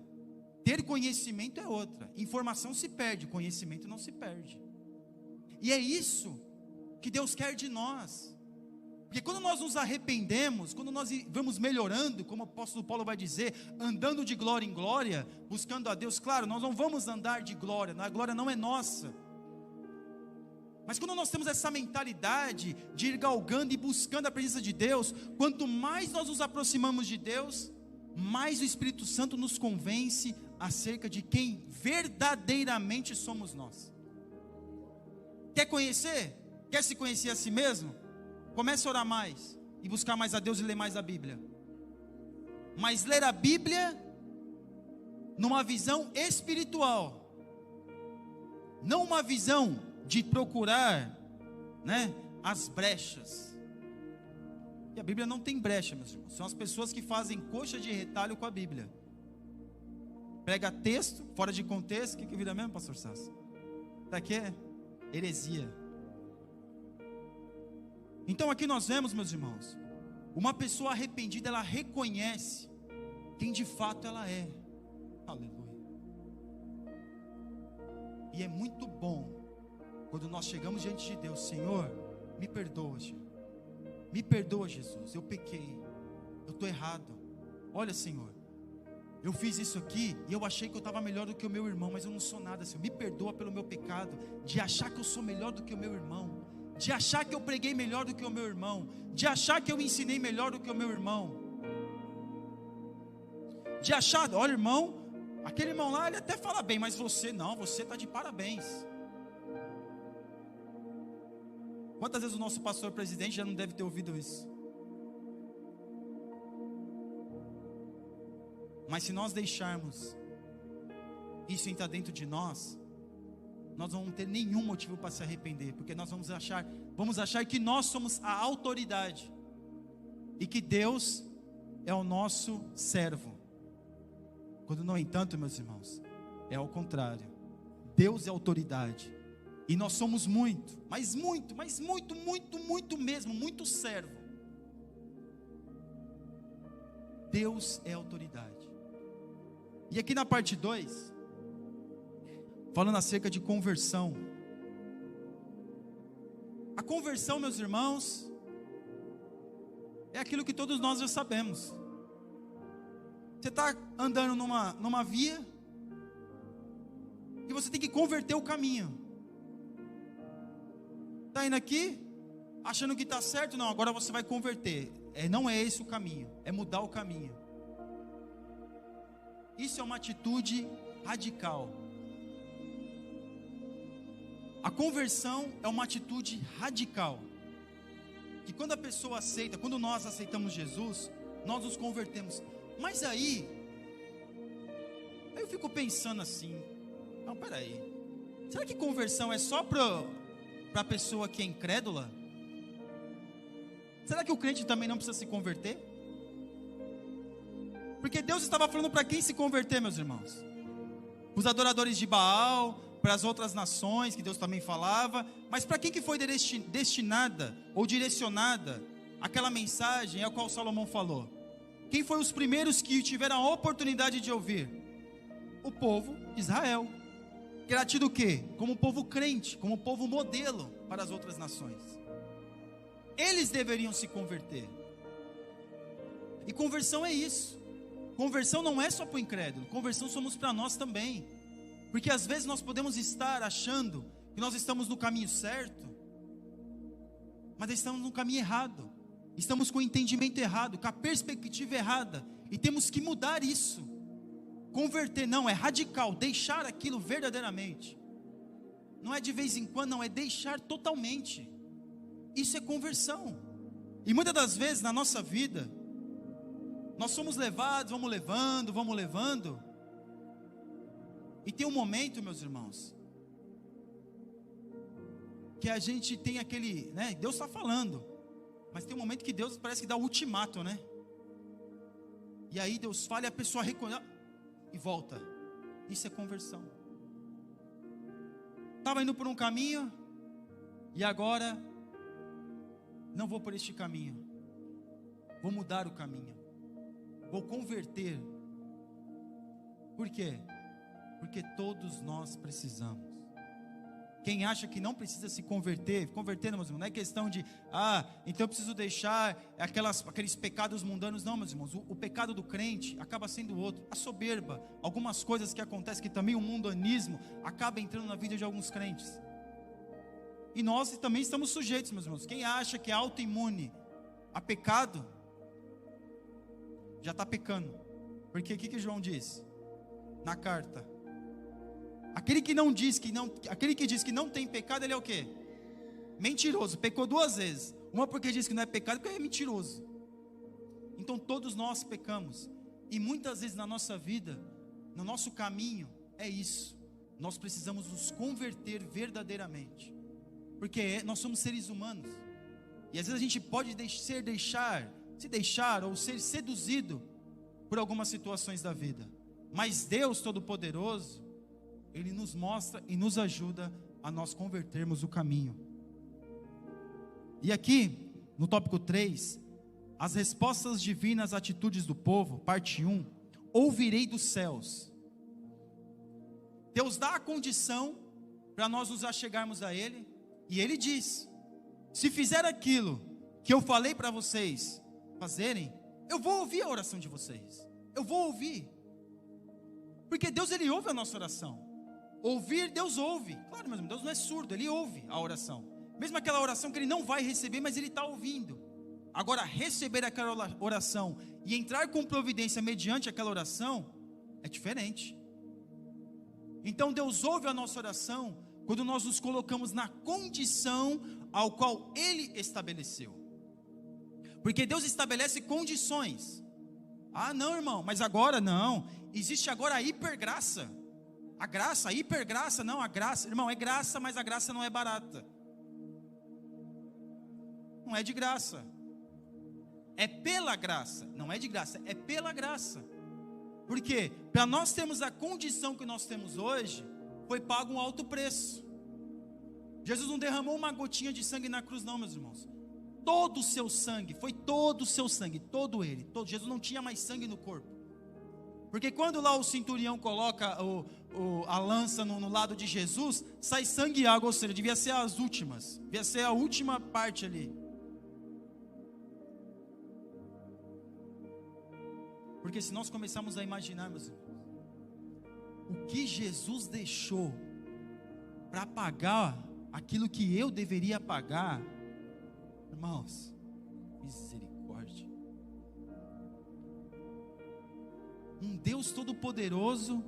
ter conhecimento é outra. Informação se perde, conhecimento não se perde. E é isso que Deus quer de nós. Porque quando nós nos arrependemos, quando nós vamos melhorando, como o apóstolo Paulo vai dizer, andando de glória em glória, buscando a Deus, claro, nós não vamos andar de glória, a glória não é nossa. Mas quando nós temos essa mentalidade de ir galgando e buscando a presença de Deus, quanto mais nós nos aproximamos de Deus, mais o Espírito Santo nos convence acerca de quem verdadeiramente somos nós. Quer conhecer? Quer se conhecer a si mesmo? Comece a orar mais e buscar mais a Deus e ler mais a Bíblia. mas ler a Bíblia numa visão espiritual, não uma visão de procurar, né, as brechas. E a Bíblia não tem brecha, meus irmãos. São as pessoas que fazem coxa de retalho com a Bíblia. Prega texto fora de contexto. O que vira mesmo, pastor Sasso? Daqui é heresia. Então aqui nós vemos, meus irmãos, uma pessoa arrependida, ela reconhece quem de fato ela é. Aleluia. E é muito bom quando nós chegamos diante de Deus: Senhor, me perdoa, me perdoa, Jesus, eu pequei, eu estou errado. Olha, Senhor, eu fiz isso aqui e eu achei que eu estava melhor do que o meu irmão, mas eu não sou nada, Senhor. Me perdoa pelo meu pecado de achar que eu sou melhor do que o meu irmão, de achar que eu preguei melhor do que o meu irmão, de achar que eu ensinei melhor do que o meu irmão, de achar, olha, irmão, aquele irmão lá, ele até fala bem, mas você não, você está de parabéns. Quantas vezes o nosso pastor presidente já não deve ter ouvido isso? Mas se nós deixarmos isso entrar dentro de nós, nós não vamos ter nenhum motivo para se arrepender, porque nós vamos achar que nós somos a autoridade e que Deus é o nosso servo. Quando, no entanto, meus irmãos, é ao contrário. Deus é autoridade e nós somos muito, mas muito mesmo, muito servo. Deus é autoridade. E aqui na parte 2, falando acerca de conversão. A conversão, meus irmãos, é aquilo que todos nós já sabemos. Você está andando numa via e você tem que converter o caminho. Está indo aqui, achando que está certo? Não, agora você vai converter. Não é esse o caminho, é mudar o caminho. Isso é uma atitude radical. A conversão é uma atitude radical. Que quando a pessoa aceita, quando nós aceitamos Jesus, nós nos convertemos. Mas aí eu fico pensando assim: não, peraí, será que conversão é só para a pessoa que é incrédula? Será que o crente também não precisa se converter? Porque Deus estava falando para quem se converter, meus irmãos? Os adoradores de Baal, para as outras nações, que Deus também falava. Mas para quem que foi destinada ou direcionada aquela mensagem a qual Salomão falou? Quem foi os primeiros que tiveram a oportunidade de ouvir? O povo de Israel, que era tido o quê? Como povo crente, como povo modelo para as outras nações. Eles deveriam se converter. E conversão é isso. Conversão não é só para o incrédulo, conversão somos para nós também. Porque às vezes nós podemos estar achando que nós estamos no caminho certo, mas estamos no caminho errado. Estamos com o entendimento errado, com a perspectiva errada, e temos que mudar isso. Converter não, é radical, deixar aquilo verdadeiramente. Não é de vez em quando, não, é deixar totalmente. Isso é conversão. E muitas das vezes na nossa vida, nós somos levados, vamos levando. E tem um momento, meus irmãos, que a gente tem aquele, né? Deus está falando, mas tem um momento que Deus parece que dá o ultimato, né? E aí Deus fala e a pessoa reconhece e volta. Isso é conversão. Estava indo por um caminho e agora não vou por este caminho. Vou mudar o caminho. Vou converter. Por quê? Porque todos nós precisamos. Quem acha que não precisa se converter, meus irmãos, não é questão de, então eu preciso deixar aqueles pecados mundanos. Não, meus irmãos, o pecado do crente acaba sendo outro. A soberba, algumas coisas que acontecem, que também o mundanismo acaba entrando na vida de alguns crentes. E nós também estamos sujeitos, meus irmãos. Quem acha que é autoimune a pecado, já está pecando. Porque o que João diz na carta? Aquele que diz que não tem pecado, ele é o quê? Mentiroso. Pecou 2 vezes. Uma porque diz que não é pecado, porque é mentiroso. Então todos nós pecamos. E muitas vezes na nossa vida, no nosso caminho, é isso. Nós precisamos nos converter verdadeiramente. Porque nós somos seres humanos. E às vezes a gente pode se deixar ou ser seduzido por algumas situações da vida. Mas Deus Todo-Poderoso, Ele nos mostra e nos ajuda a nós convertermos o caminho. E aqui, no tópico 3, as respostas divinas às atitudes do povo, parte 1, ouvirei dos céus. Deus dá a condição para nós nos achegarmos a Ele, e Ele diz: se fizer aquilo que eu falei para vocês fazerem, eu vou ouvir a oração de vocês, eu vou ouvir, porque Deus, Ele ouve a nossa oração. Ouvir, Deus ouve, claro, mas Deus não é surdo, Ele ouve a oração, mesmo aquela oração que Ele não vai receber, mas Ele está ouvindo. Agora, receber aquela oração e entrar com providência mediante aquela oração, é diferente. Então Deus ouve a nossa oração quando nós nos colocamos na condição ao qual Ele estabeleceu. Porque Deus estabelece condições. Ah, não, irmão, mas agora não. Existe agora a hipergraça. A graça, a hipergraça, não, a graça. Irmão, é graça, mas a graça não é barata. Não é de graça. É pela graça. Não é de graça, é pela graça. Por quê? Para nós termos a condição que nós temos hoje, foi pago um alto preço. Jesus não derramou uma gotinha de sangue na cruz, não, meus irmãos. Todo o seu sangue, foi todo o seu sangue, todo ele, todo. Jesus não tinha mais sangue no corpo. Porque quando lá o centurião coloca a lança no lado de Jesus, sai sangue e água, ou seja, devia ser as últimas, devia ser a última parte ali. Porque se nós começarmos a imaginar, meus irmãos, o que Jesus deixou para pagar aquilo que eu deveria pagar, irmãos, misericórdia. Um Deus Todo-Poderoso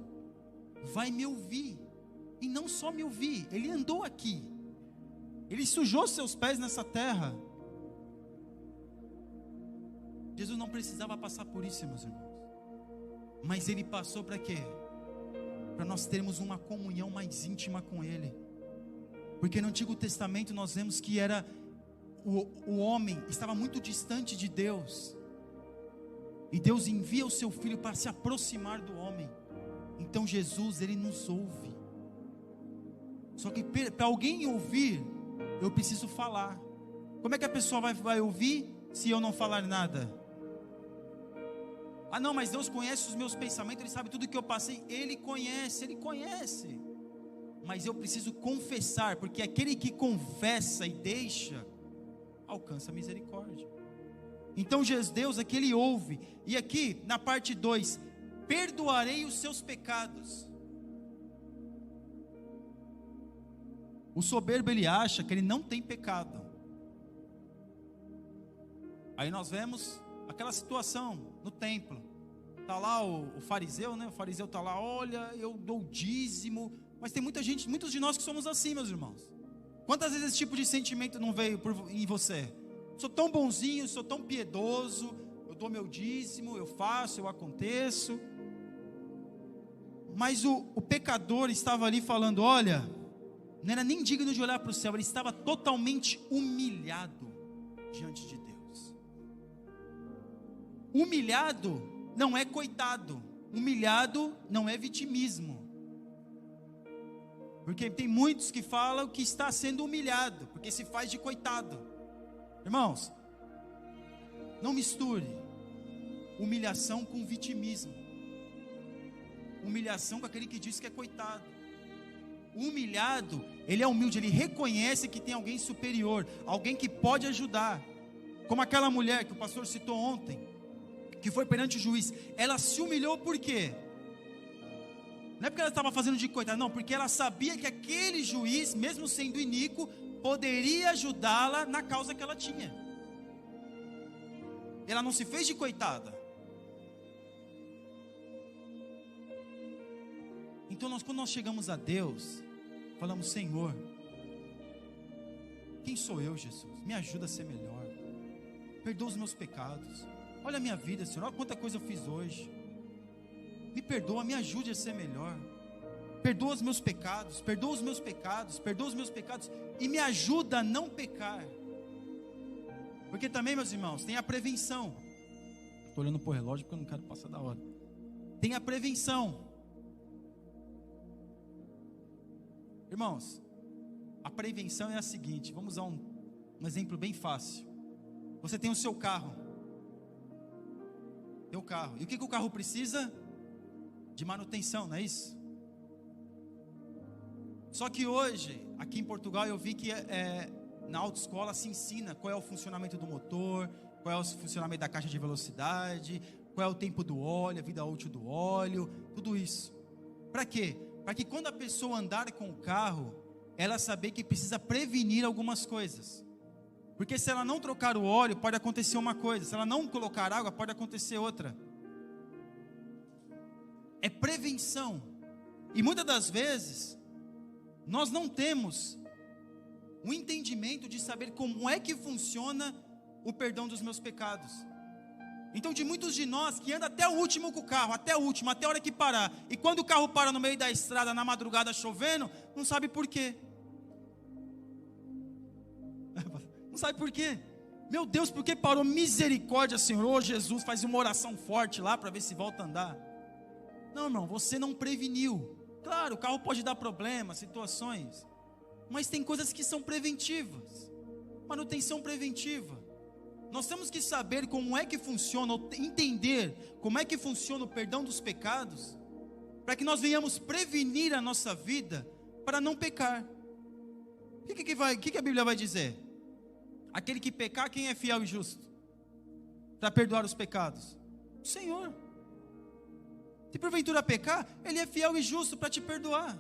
vai me ouvir, e não só me ouvir, Ele andou aqui, Ele sujou seus pés nessa terra. Jesus não precisava passar por isso, meus irmãos, mas Ele passou para quê? Para nós termos uma comunhão mais íntima com Ele. Porque no Antigo Testamento nós vemos que era o homem estava muito distante de Deus, e Deus envia o seu Filho para se aproximar do homem. Então Jesus, Ele nos ouve. Só que para alguém ouvir, eu preciso falar. Como é que a pessoa vai ouvir se eu não falar nada? Ah não, mas Deus conhece os meus pensamentos, Ele sabe tudo que eu passei. Ele conhece. Mas eu preciso confessar, porque aquele que confessa e deixa, alcança a misericórdia. Então Deus aqui, Ele ouve. E aqui na parte 2, perdoarei os seus pecados. O soberbo, ele acha que ele não tem pecado. Aí nós vemos aquela situação no templo. Está lá o fariseu, né? O fariseu está lá, olha, eu dou dízimo. Mas tem muita gente, muitos de nós que somos assim, meus irmãos. Quantas vezes esse tipo de sentimento não veio em você? Sou tão bonzinho, sou tão piedoso, eu dou meu dízimo, eu faço, eu aconteço. Mas o pecador estava ali falando, olha, não era nem digno de olhar para o céu, ele estava totalmente humilhado diante de Deus. Humilhado não é coitado, humilhado não é vitimismo. Porque tem muitos que falam que está sendo humilhado, porque se faz de coitado. Irmãos, não misture humilhação com vitimismo. Humilhação com aquele que diz que é coitado. O humilhado, ele é humilde, ele reconhece que tem alguém superior, alguém que pode ajudar. Como aquela mulher que o pastor citou ontem, que foi perante o juiz. Ela se humilhou por quê? Não é porque ela estava fazendo de coitada, não, porque ela sabia que aquele juiz, mesmo sendo iníquo, poderia ajudá-la na causa que ela tinha. Ela não se fez de coitada. Então quando nós chegamos a Deus, falamos, Senhor, quem sou eu, Jesus? Me ajuda a ser melhor. Perdoa os meus pecados. Olha a minha vida, Senhor, olha quanta coisa eu fiz hoje. me perdoa, me ajude a ser melhor. Perdoa os meus pecados, perdoa os meus pecados, perdoa os meus pecados e me ajuda a não pecar. Porque também, meus irmãos, tem a prevenção. Estou olhando para o relógio porque eu não quero passar da hora. Tem a prevenção. Irmãos, a prevenção é a seguinte, vamos usar um exemplo bem fácil. Você tem o seu carro. Teu carro. E o que o carro precisa? De manutenção, não é isso? Só que hoje, aqui em Portugal, eu vi que na autoescola se ensina qual é o funcionamento do motor, qual é o funcionamento da caixa de velocidade, qual é o tempo do óleo, a vida útil do óleo, tudo isso. Para quê? Para que quando a pessoa andar com o carro, ela saber que precisa prevenir algumas coisas. Porque se ela não trocar o óleo, pode acontecer uma coisa. Se ela não colocar água, pode acontecer outra. É prevenção. E muitas das vezes, nós não temos o entendimento de saber como é que funciona o perdão dos meus pecados. Então, de muitos de nós que anda até o último com o carro, até o último, até a hora que parar. E quando o carro para no meio da estrada, na madrugada chovendo, não sabe por quê. Não sabe por quê. Meu Deus, por que parou? Misericórdia, Senhor. Ô Jesus, faz uma oração forte lá para ver se volta a andar. Não, irmão, você não preveniu. Claro, o carro pode dar problemas, situações. Mas tem coisas que são preventivas. Manutenção preventiva. Nós temos que saber como é que funciona, entender como é que funciona o perdão dos pecados, para que nós venhamos prevenir a nossa vida para não pecar. O que a Bíblia vai dizer? Aquele que pecar, quem é fiel e justo para perdoar os pecados? O Senhor. Se porventura pecar, Ele é fiel e justo para te perdoar.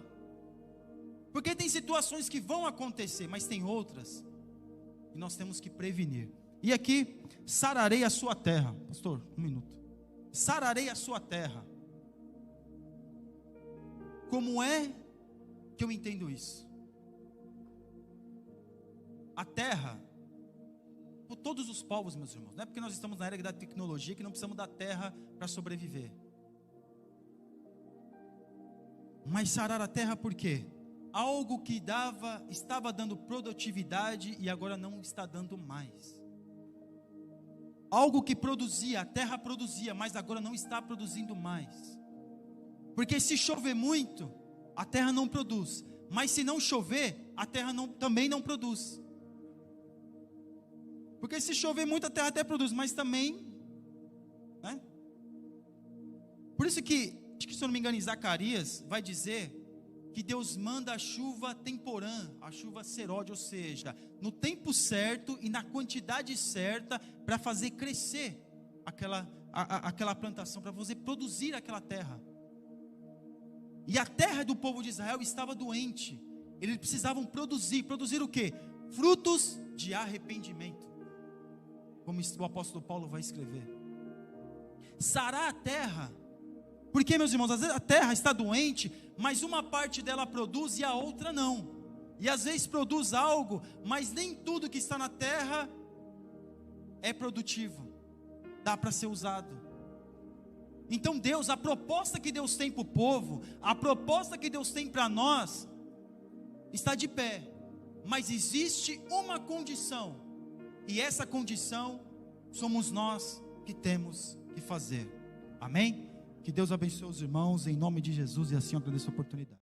Porque tem situações que vão acontecer, mas tem outras e nós temos que prevenir. E aqui, sararei a sua terra. Pastor, um minuto. Sararei a sua terra. Como é que eu entendo isso? A terra, por todos os povos, meus irmãos. Não é porque nós estamos na era da tecnologia que não precisamos da terra para sobreviver. Mas sarar a terra por quê? Algo que estava dando produtividade e agora não está dando mais. Algo que produzia, a terra produzia, mas agora não está produzindo mais. Porque se chover muito, a terra não produz. Mas se não chover, a terra também não produz. Porque se chover muito, a terra até produz, mas também, né? Por isso que, acho que se eu não me engano, em Zacarias, vai dizer que Deus manda a chuva temporã, a chuva seródia, ou seja, no tempo certo e na quantidade certa, para fazer crescer aquela plantação, para fazer produzir aquela terra. E a terra do povo de Israel estava doente, eles precisavam produzir o quê? Frutos de arrependimento, como o apóstolo Paulo vai escrever. Sarar a terra, porque, meus irmãos, às vezes a terra está doente, mas uma parte dela produz e a outra não. E às vezes produz algo, mas nem tudo que está na terra é produtivo, dá para ser usado. Então Deus, a proposta que Deus tem para o povo, a proposta que Deus tem para nós, está de pé. Mas existe uma condição, e essa condição somos nós que temos que fazer. Amém? Que Deus abençoe os irmãos, em nome de Jesus, e assim eu agradeço a oportunidade.